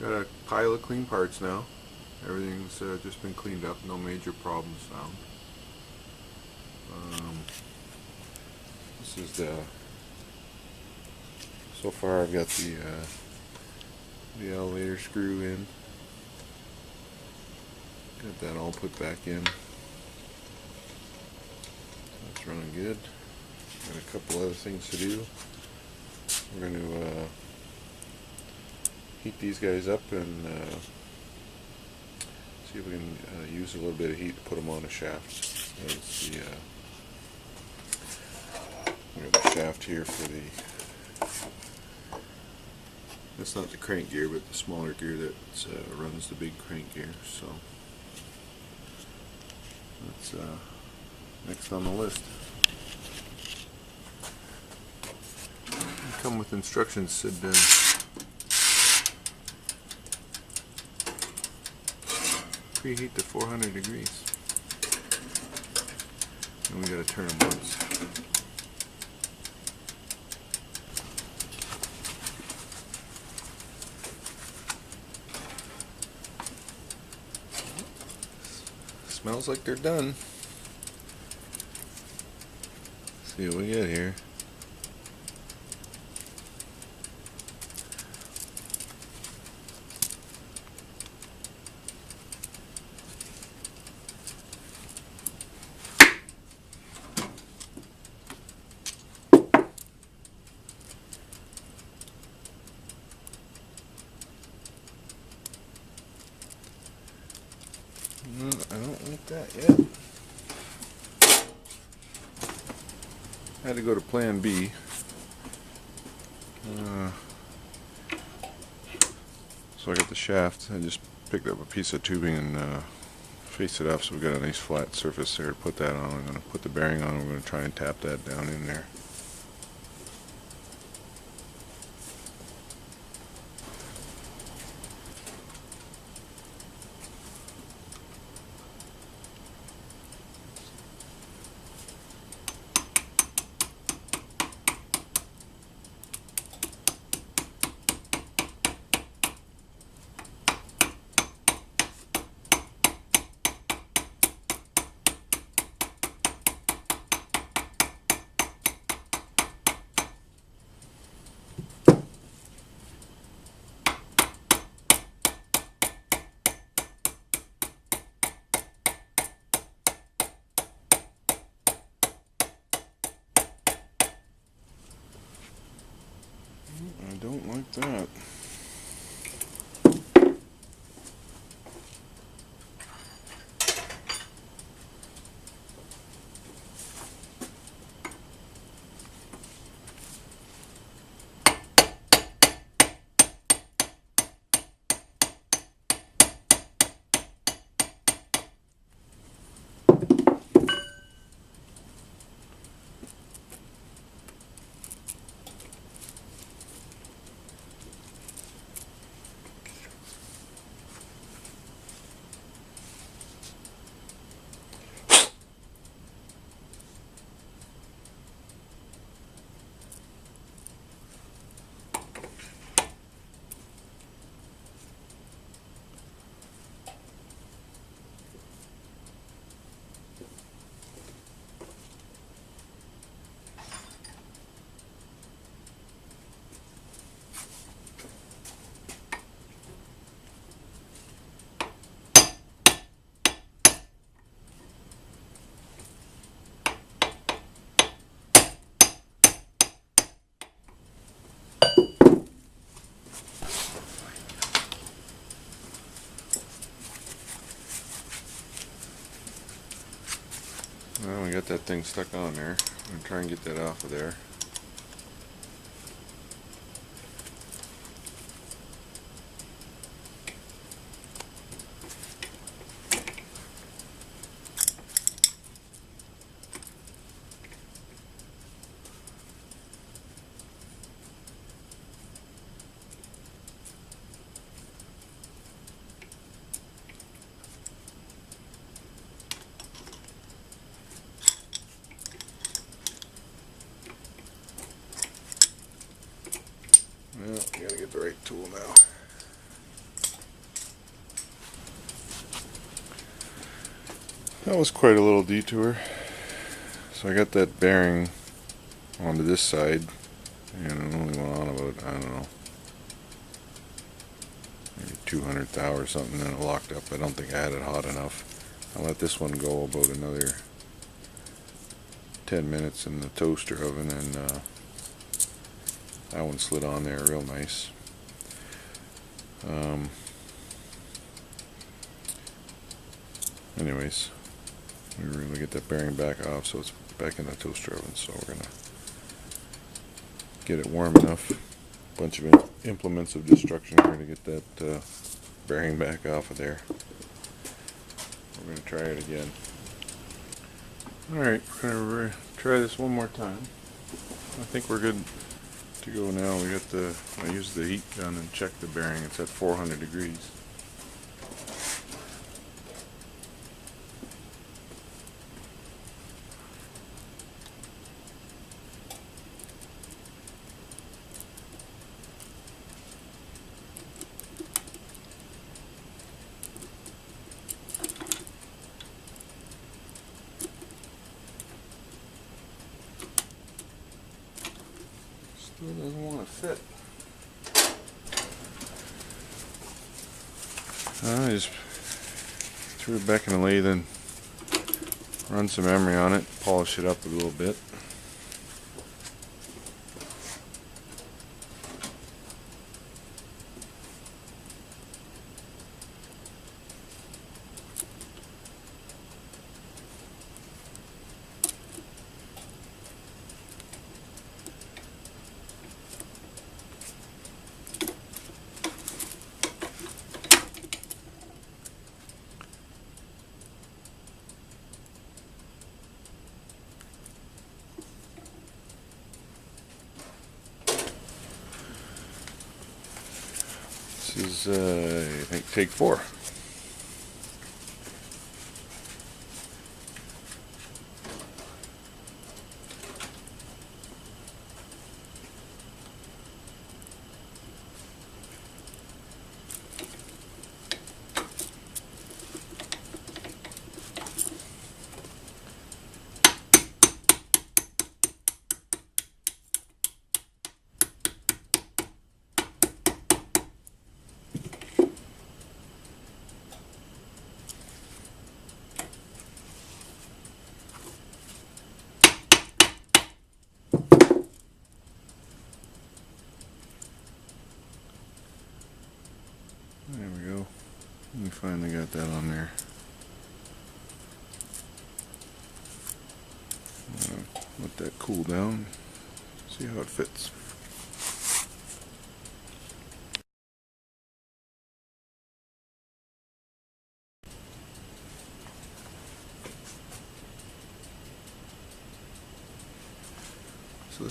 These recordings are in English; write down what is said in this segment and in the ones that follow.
Got a pile of clean parts now. Everything's just been cleaned up, no major problems found. This is so far I've got the elevator screw in. Got that all put back in. That's running good. Got a couple other things to do. We're going to heat these guys up and see if we can use a little bit of heat to put them on a shaft. That's we have the shaft here for that's not the crank gear, but the smaller gear that runs the big crank gear. So that's next on the list. Come with instructions, said preheat to 400 degrees. And we gotta turn them once. Smells like they're done. Let's see what we get here. No, I don't like that yet. I had to go to plan B. So I got the shaft. I just picked up a piece of tubing and faced it up so we got a nice flat surface there to put that on. I'm going to put the bearing on. We're going to try and tap that down in there. I don't like that. Well, we got that thing stuck on there. I'm going to try and get that off of there. Well, you gotta get the right tool now. That was quite a little detour. So I got that bearing onto this side, and it only went on about, I don't know, maybe 200 thou or something, and it locked up. I don't think I had it hot enough. I let this one go about another 10 minutes in the toaster oven, and that one slid on there real nice. Anyways, we were going to get that bearing back off, so it's back in the toaster oven. So we're going to get it warm enough. Bunch of implements of destruction here to get that bearing back off of there. We're going to try it again. Alright, we're going to try this one more time. I think we're good to go now. We got I used the heat gun and checked the bearing. It's at 400 degrees. Still doesn't want to fit. I just threw it back in the lathe and run some emery on it, polish it up a little bit. This is, I think, take 4. There we go. We finally got that on there. Let that cool down. See how it fits. So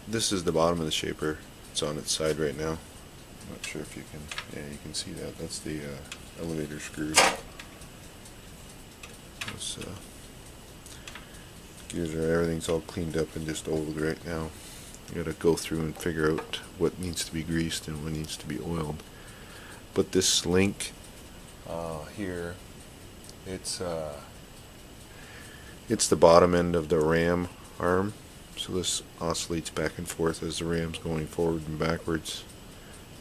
this is the bottom of the shaper. It's on its side right now. I'm not sure if you can, yeah, you can see that. That's the elevator screw. This, gears are, everything's all cleaned up and just oiled right now. You gotta go through and figure out what needs to be greased and what needs to be oiled. But this link here, it's the bottom end of the ram arm. So this oscillates back and forth as the ram's going forward and backwards.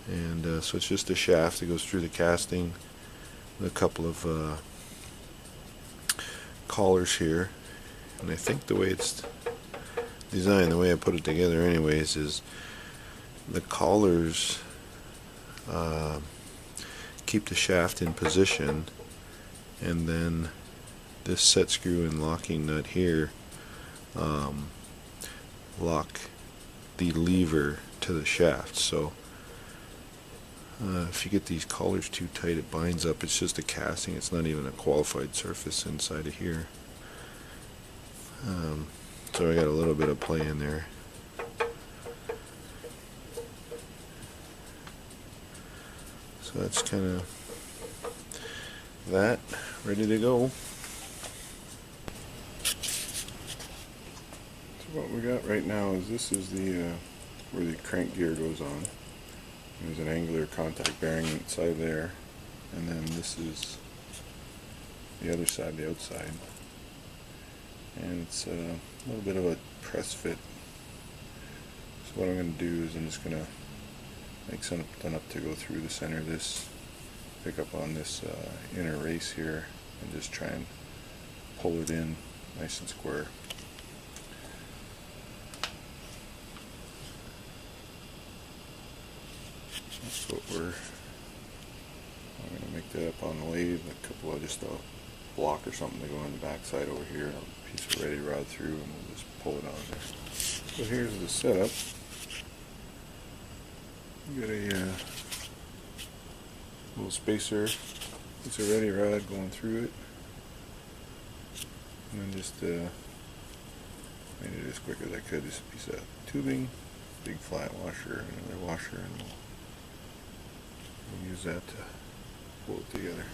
And so it's just a shaft that goes through the casting with a couple of collars here. And I think the way it's designed, the way I put it together anyways, is the collars keep the shaft in position, and then this set screw and locking nut here lock the lever to the shaft. So if you get these collars too tight, it binds up. It's just a casting. It's not even a qualified surface inside of here. So I got a little bit of play in there. So that's kind of that, ready to go. So what we got right now is this is the where the crank gear goes on. There's an angular contact bearing inside there, and then this is the other side, the outside. and it's a little bit of a press fit. So what I'm going to do is I'm just going to make something up to go through the center of this, pick up on this inner race here, and just try and pull it in nice and square. That's what I'm going to make that up on the lathe, a couple of just a block or something to go on the back side over here, a piece of ready rod through, and we'll just pull it on there. So here's the setup. You got a little spacer, piece of ready rod going through it, and then just made it as quick as I could. Just a piece of tubing, big flat washer, and another washer, and we'll use that to pull it together.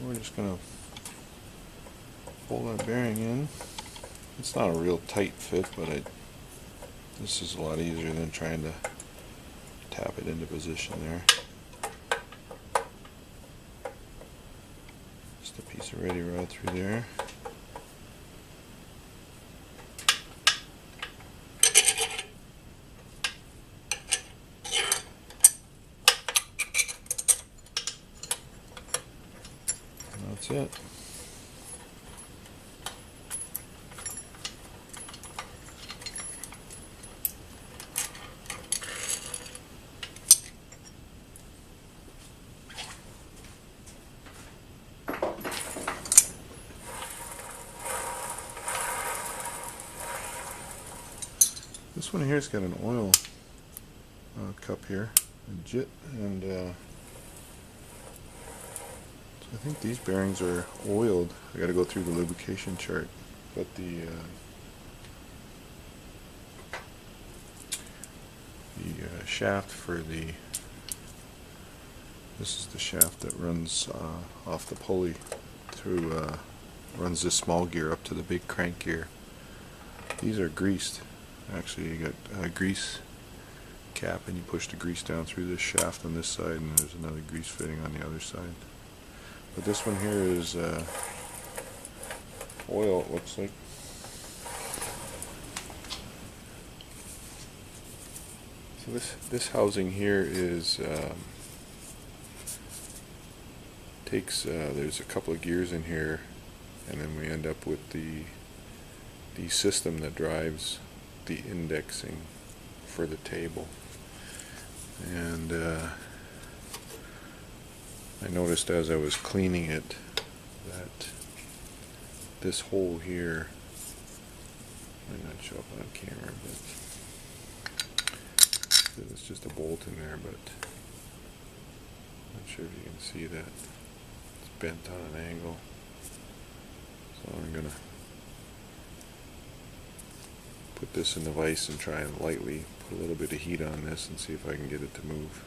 We're just going to pull that bearing in. It's not a real tight fit, but this is a lot easier than trying to tap it into position there. Just a piece of ready rod through there. And that's it. This one here's got an oil cup here, a jit, and so I think these bearings are oiled. I got to go through the lubrication chart, but the shaft for this is the shaft that runs off the pulley through runs this small gear up to the big crank gear. These are greased. Actually, you got a grease cap, and you push the grease down through this shaft on this side, and there's another grease fitting on the other side. But this one here is oil, it looks like. So this housing here is there's a couple of gears in here, and then we end up with the system that drives the indexing for the table. And I noticed as I was cleaning it that this hole here might not show up on camera, but it's just a bolt in there, but I'm not sure if you can see that. It's bent on an angle, so I'm gonna put this in the vise and try and lightly put a little bit of heat on this and see if I can get it to move.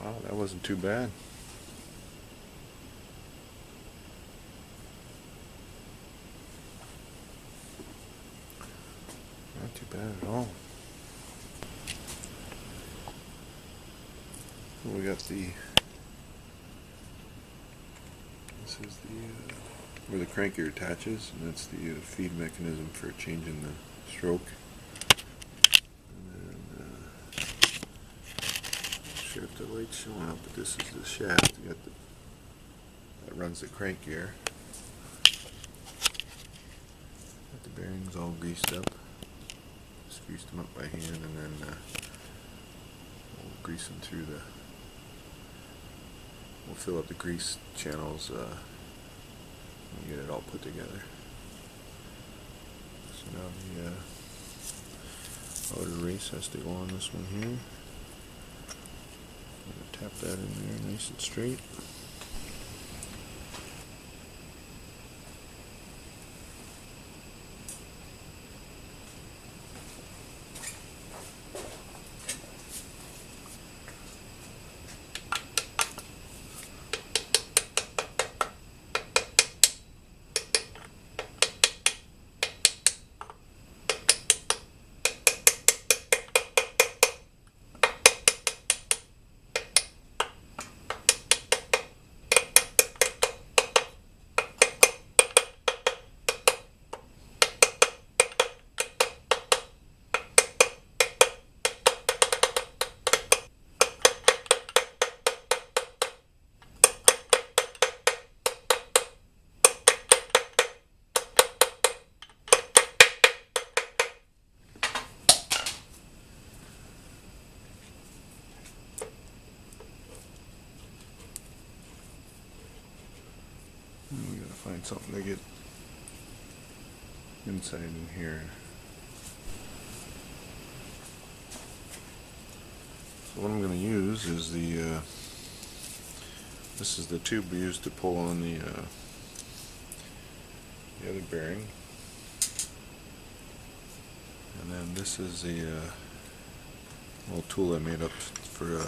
Wow, that wasn't too bad. Not too bad at all. We got this is where the crank gear attaches, and that's the feed mechanism for changing the stroke. Sure if the light's showing up, but this is the shaft. You got that runs the crank gear. Got the bearings all greased up. Just greased them up by hand, and then we'll grease them through we'll fill up the grease channels and get it all put together. So now the outer race has to go on this one here. Tap that in there nice and straight. We gotta find something to get inside in here. So what I'm gonna use is this is the tube we used to pull on the other bearing, and then this is the little tool I made up for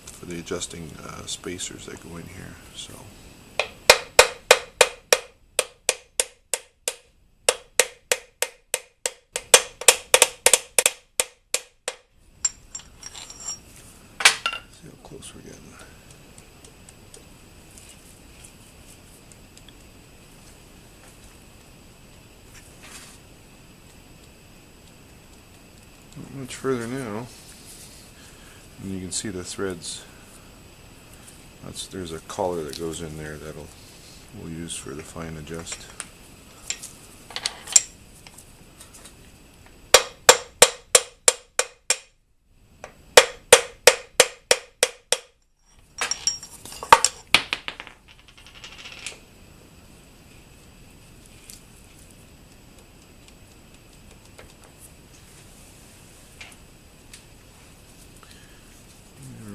for the adjusting spacers that go in here. So see how close we're getting. Not much further now. And you can see the threads. There's a collar that goes in there that'll we'll use for the fine adjust.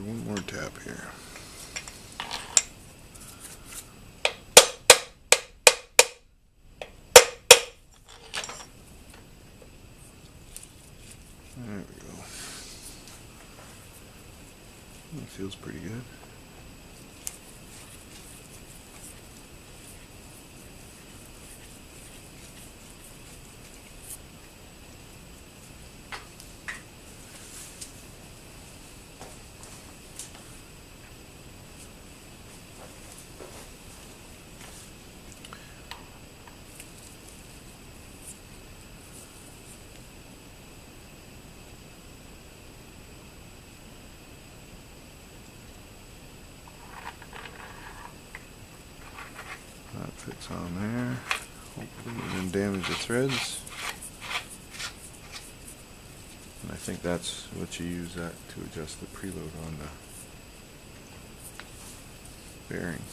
One more tap here. There we go. That feels pretty good. That fits on there. Hopefully we didn't damage the threads. And I think that's what you use that to adjust the preload on the bearing.